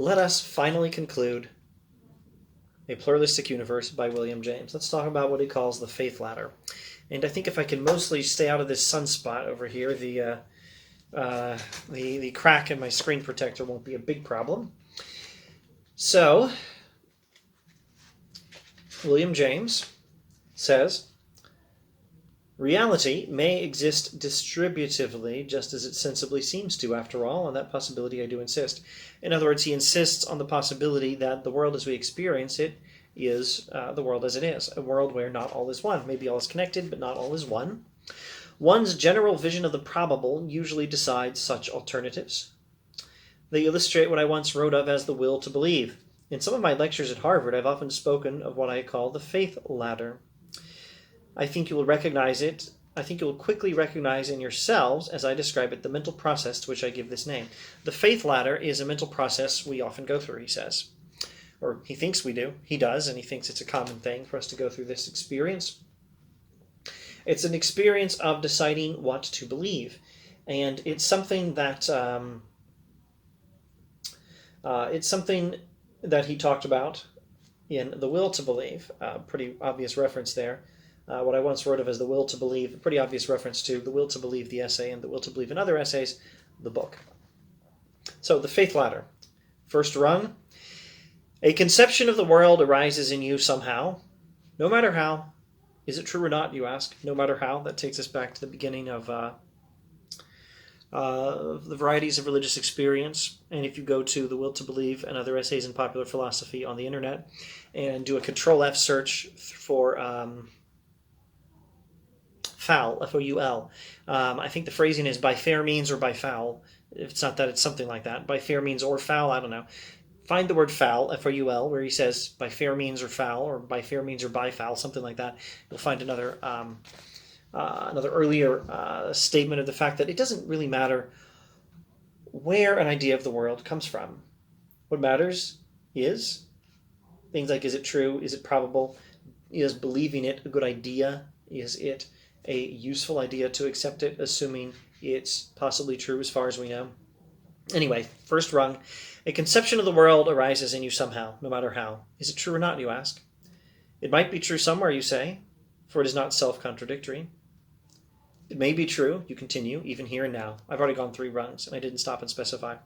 let us finally conclude A Pluralistic Universe by William James. Let's talk about what he calls the faith ladder. And I think if I can mostly stay out of this sunspot over here, the crack in my screen protector won't be a big problem. So, William James says, reality may exist distributively, just as it sensibly seems to, after all. On that possibility I do insist. In other words, he insists on the possibility that the world as we experience it is the world as it is, a world where not all is one. Maybe all is connected, but not all is one. One's general vision of the probable usually decides such alternatives. They illustrate what I once wrote of as the will to believe. In some of my lectures at Harvard, I've often spoken of what I call the faith ladder. I think you will recognize it. I think you will quickly recognize in yourselves, as I describe it, the mental process to which I give this name. The faith ladder is a mental process we often go through, he says. Or he thinks we do. He does, and he thinks it's a common thing for us to go through this experience. It's an experience of deciding what to believe. And it's something that he talked about in The Will to Believe. Pretty obvious reference there. What I once wrote of as The Will to Believe, a pretty obvious reference to The Will to Believe, the essay, and The Will to Believe in other essays, the book. So, the faith ladder. First rung. A conception of the world arises in you somehow, no matter how. Is it true or not, you ask? No matter how. That takes us back to the beginning of the varieties of religious experience. And if you go to The Will to Believe and other essays in popular philosophy on the internet and do a Control-F search for foul, F-O-U-L. I think the phrasing is by fair means or by foul. If it's not that, it's something like that. By fair means or foul, I don't know. Find the word foul, F-O-U-L, where he says by fair means or foul, or by fair means or by foul, something like that. You'll find another earlier statement of the fact that it doesn't really matter where an idea of the world comes from. What matters is things like, is it true? Is it probable? Is believing it a good idea? Is it a useful idea to accept it, assuming it's possibly true as far as we know? Anyway, first rung. A conception of the world arises in you somehow, no matter how. Is it true or not, you ask? It might be true somewhere, you say, for it is not self-contradictory. It may be true, you continue, even here and now. I've already gone 3 rungs, and I didn't stop and specify.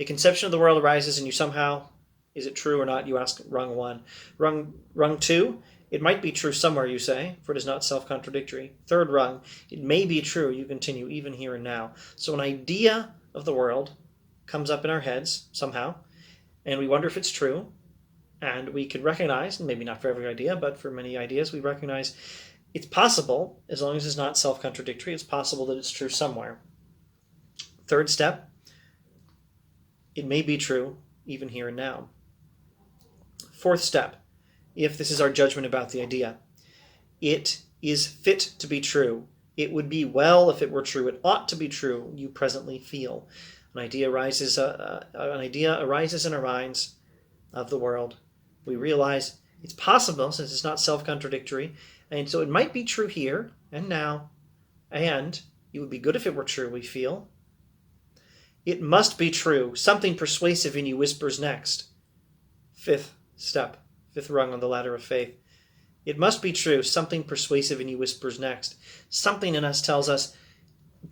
A conception of the world arises in you somehow. Is it true or not, you ask, rung 1. Rung 2. It might be true somewhere, you say, for it is not self-contradictory. Third rung. It may be true, you continue, even here and now. So an idea of the world comes up in our heads somehow, and we wonder if it's true, and we can recognize, maybe not for every idea, but for many ideas, we recognize it's possible, as long as it's not self-contradictory, it's possible that it's true somewhere. Third step, it may be true, even here and now. Fourth step, if this is our judgment about the idea, it is fit to be true. It would be well if it were true. It ought to be true, you presently feel. An idea arises in our minds of the world. We realize it's possible, since it's not self-contradictory, and so it might be true here and now, and it would be good if it were true, we feel. It must be true. Something persuasive in you whispers next. Fifth step, 5th rung on the ladder of faith. It must be true. Something persuasive in you whispers next. Something in us tells us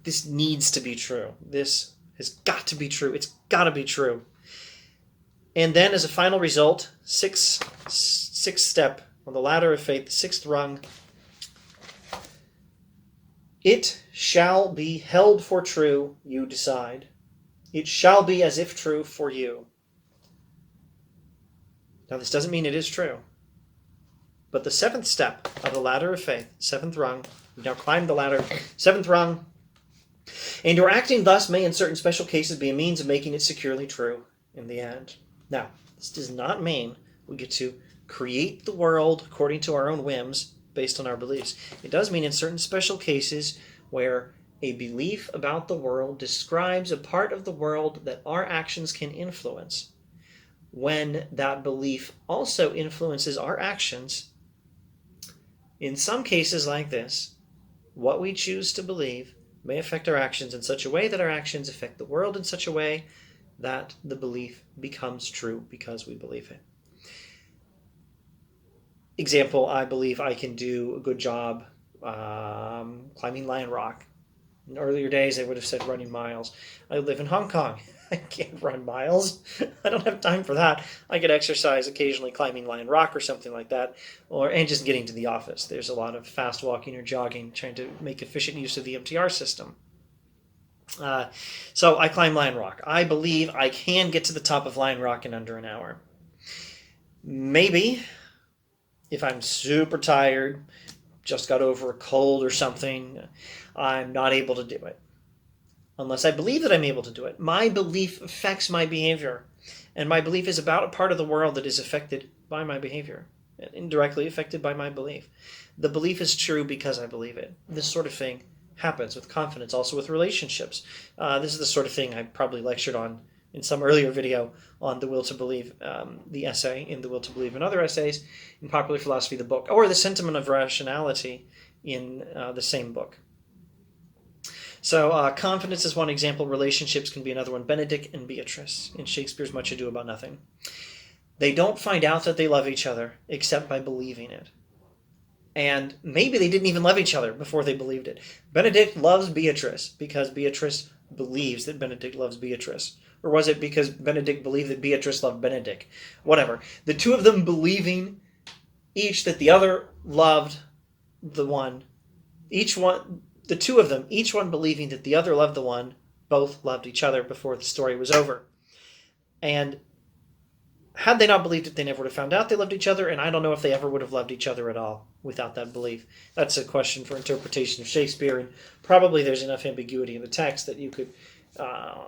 this needs to be true. This has got to be true. It's got to be true. And then as a final result, sixth step on the ladder of faith, 6th rung, it shall be held for true, you decide. It shall be as if true for you. Now this doesn't mean it is true. But the 7th step of the ladder of faith, 7th rung, we've now climbed the ladder, 7th rung, and your acting thus may in certain special cases be a means of making it securely true in the end. Now, this does not mean we get to create the world according to our own whims based on our beliefs. It does mean in certain special cases where a belief about the world describes a part of the world that our actions can influence. When that belief also influences our actions, in some cases like this, what we choose to believe may affect our actions in such a way that our actions affect the world in such a way that the belief becomes true because we believe it. Example, I believe I can do a good job climbing Lion Rock. In earlier days, I would have said running miles. I live in Hong Kong. I can't run miles. I don't have time for that. I could exercise occasionally climbing Lion Rock or something like that, and just getting to the office. There's a lot of fast walking or jogging, trying to make efficient use of the MTR system. So I climb Lion Rock. I believe I can get to the top of Lion Rock in under an hour. Maybe, if I'm super tired, just got over a cold or something, I'm not able to do it. Unless I believe that I'm able to do it. My belief affects my behavior. And my belief is about a part of the world that is affected by my behavior. Indirectly affected by my belief. The belief is true because I believe it. This sort of thing happens with confidence, also with relationships. This is the sort of thing I probably lectured on in some earlier video on The Will to Believe, the essay in The Will to Believe, and other essays in Popular Philosophy, the book, or The Sentiment of Rationality in the same book. So confidence is one example. Relationships can be another one. Benedict and Beatrice in Shakespeare's Much Ado About Nothing. They don't find out that they love each other except by believing it. And maybe they didn't even love each other before they believed it. Benedict loves Beatrice because Beatrice believes that Benedict loves Beatrice. Or was it because Benedict believed that Beatrice loved Benedict? Whatever. The two of them believing each that the other loved the one. The two of them, each one believing that the other loved the one, both loved each other before the story was over. And had they not believed it, they never would have found out they loved each other, and I don't know if they ever would have loved each other at all without that belief. That's a question for interpretation of Shakespeare, and probably there's enough ambiguity in the text that you could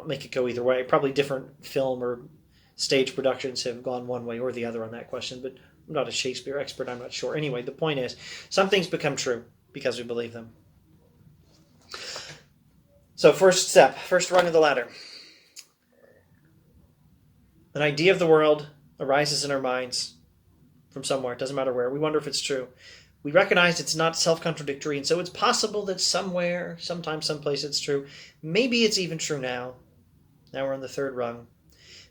make it go either way. Probably different film or stage productions have gone one way or the other on that question, but I'm not a Shakespeare expert, I'm not sure. Anyway, the point is, some things become true because we believe them. So first step, first rung of the ladder. An idea of the world arises in our minds from somewhere, it doesn't matter where. We wonder if it's true. We recognize it's not self-contradictory, and so it's possible that somewhere, sometime, someplace it's true. Maybe it's even true now. Now we're on the third rung.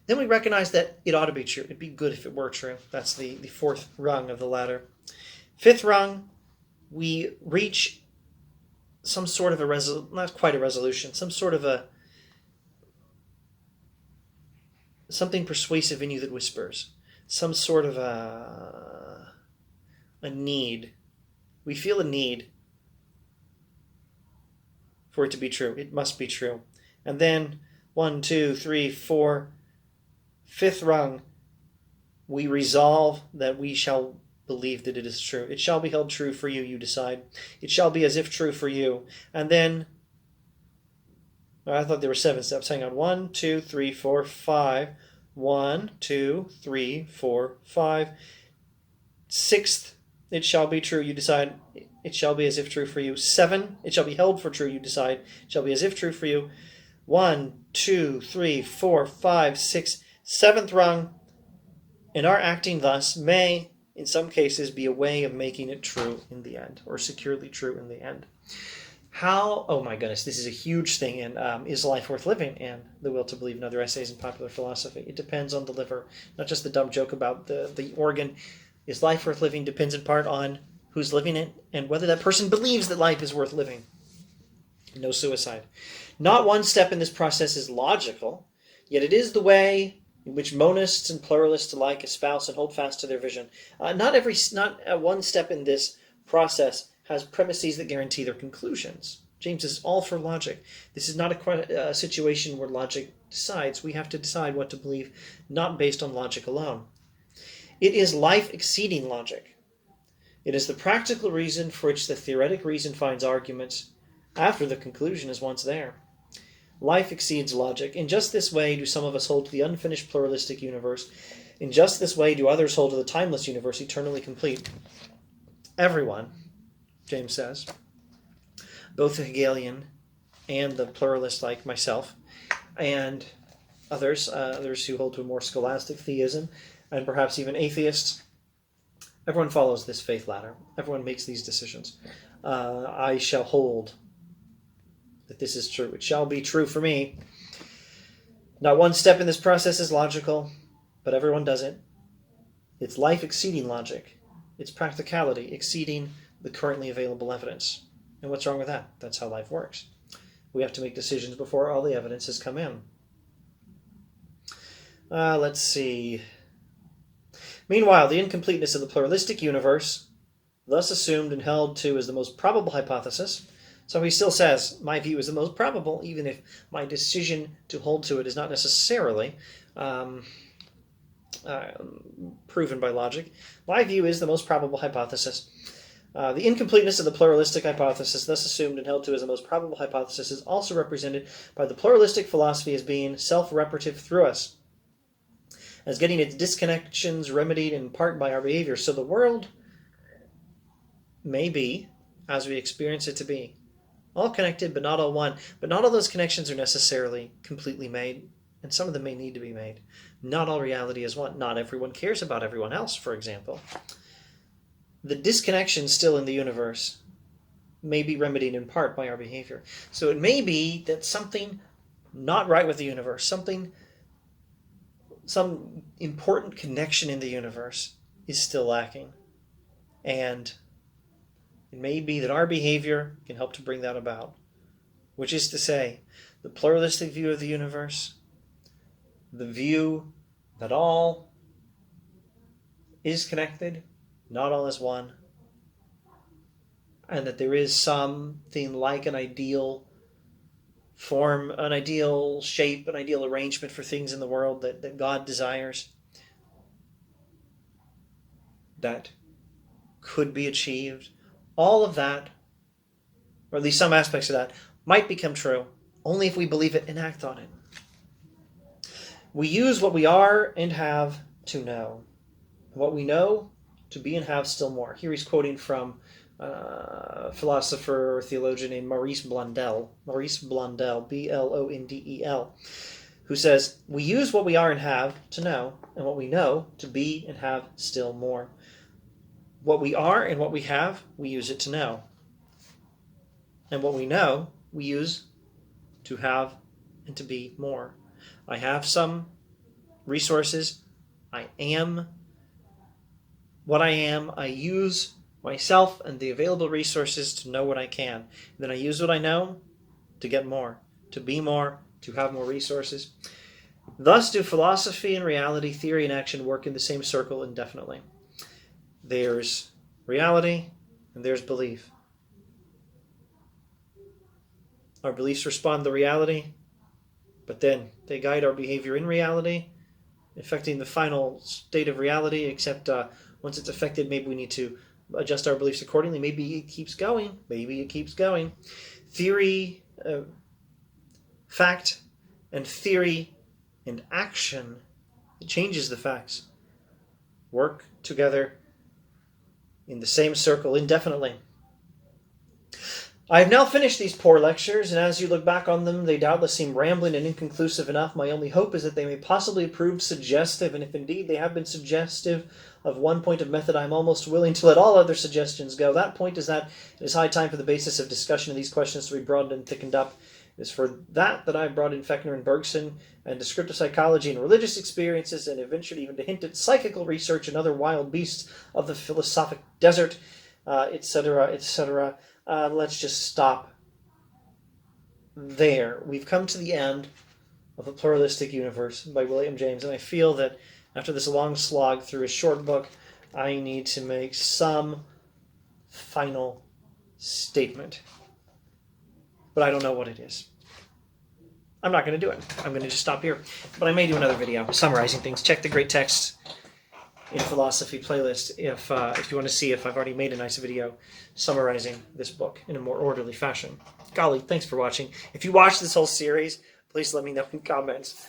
Then we recognize that it ought to be true. It'd be good if it were true. That's the fourth rung of the ladder. Fifth rung, we reach some sort of not quite a resolution, some sort of something persuasive in you that whispers, some sort of a need. We feel a need for it to be true. It must be true. And then 1, 2, 3, 4, fifth rung, we resolve that we shall believe that it is true. It shall be held true for you, you decide. It shall be as if true for you. And then, I thought there were 7 steps. Hang on. 1, 2, 3, 4, 5. 1, 2, 3, 4, 5. Sixth, it shall be true, you decide. It shall be as if true for you. 7, it shall be held for true, you decide. It shall be as if true for you. 1, 2, 3, 4, 5, 6, 7th rung. And our acting thus may, in some cases, be a way of making it true in the end, or securely true in the end. How, oh my goodness, this is a huge thing in Is Life Worth Living and The Will to Believe and Other Essays in Popular Philosophy. It depends on the liver, not just the dumb joke about the organ. Is life worth living depends in part on who's living it and whether that person believes that life is worth living. No suicide. Not one step in this process is logical, yet it is the way in which monists and pluralists alike espouse and hold fast to their vision. Not one step in this process has premises that guarantee their conclusions. James is all for logic. This is not a situation where logic decides. We have to decide what to believe, not based on logic alone. It is life exceeding logic. It is the practical reason for which the theoretic reason finds arguments after the conclusion is once there. Life exceeds logic. In just this way do some of us hold to the unfinished pluralistic universe. In just this way do others hold to the timeless universe, eternally complete. Everyone, James says, both the Hegelian and the pluralist like myself, and others who hold to a more scholastic theism, and perhaps even atheists, everyone follows this faith ladder. Everyone makes these decisions. I shall hold that this is true. It shall be true for me. Not one step in this process is logical, but everyone does it. It's life exceeding logic. It's practicality exceeding the currently available evidence. And what's wrong with that? That's how life works. We have to make decisions before all the evidence has come in. Let's see. Meanwhile, the incompleteness of the pluralistic universe, thus assumed and held to as the most probable hypothesis, so he still says, my view is the most probable, even if my decision to hold to it is not necessarily proven by logic. My view is the most probable hypothesis. The incompleteness of the pluralistic hypothesis, thus assumed and held to as the most probable hypothesis, is also represented by the pluralistic philosophy as being self-reparative through us, as getting its disconnections remedied in part by our behavior. So the world may be as we experience it to be. All connected, but not all one. But not all those connections are necessarily completely made, and some of them may need to be made. Not all reality is one. Not everyone cares about everyone else, for example. The disconnection still in the universe may be remedied in part by our behavior. So it may be that something not right with the universe, some important connection in the universe is still lacking. And it may be that our behavior can help to bring that about. Which is to say, the pluralistic view of the universe, the view that all is connected, not all is one, and that there is something like an ideal form, an ideal shape, an ideal arrangement for things in the world that God desires, that could be achieved. All of that, or at least some aspects of that, might become true only if we believe it and act on it. We use what we are and have to know. What we know to be and have still more. Here he's quoting from philosopher or theologian named Maurice Blondel, B-L-O-N-D-E-L, who says, we use what we are and have to know, and what we know to be and have still more. What we are and what we have, we use it to know. And what we know, we use to have and to be more. I have some resources. I am what I am. I use myself and the available resources to know what I can. And then I use what I know to get more, to be more, to have more resources. Thus do philosophy and reality, theory and action work in the same circle indefinitely. There's reality and there's belief. Our beliefs respond to reality, but then they guide our behavior in reality, affecting the final state of reality, except once it's affected, maybe we need to adjust our beliefs accordingly. Maybe it keeps going. Theory, fact, and theory and action, it changes the facts, work together in the same circle indefinitely. I have now finished these poor lectures, and as you look back on them, they doubtless seem rambling and inconclusive enough. My only hope is that they may possibly prove suggestive, and if indeed they have been suggestive of one point of method, I am almost willing to let all other suggestions go. That point is that it is high time for the basis of discussion of these questions to be broadened and thickened up. It is for that I have brought in Fechner and Bergson, and descriptive psychology and religious experiences, and eventually even to hint at psychical research and other wild beasts of the philosophic desert, etc., etc. Let's just stop there. We've come to the end of The Pluralistic Universe by William James, and I feel that after this long slog through a short book, I need to make some final statement. But I don't know what it is. I'm not going to do it. I'm going to just stop here. But I may do another video summarizing things. Check the Great Texts in Philosophy playlist if you want to see if I've already made a nice video summarizing this book in a more orderly fashion. Golly, thanks for watching. If you watched this whole series, please let me know in comments.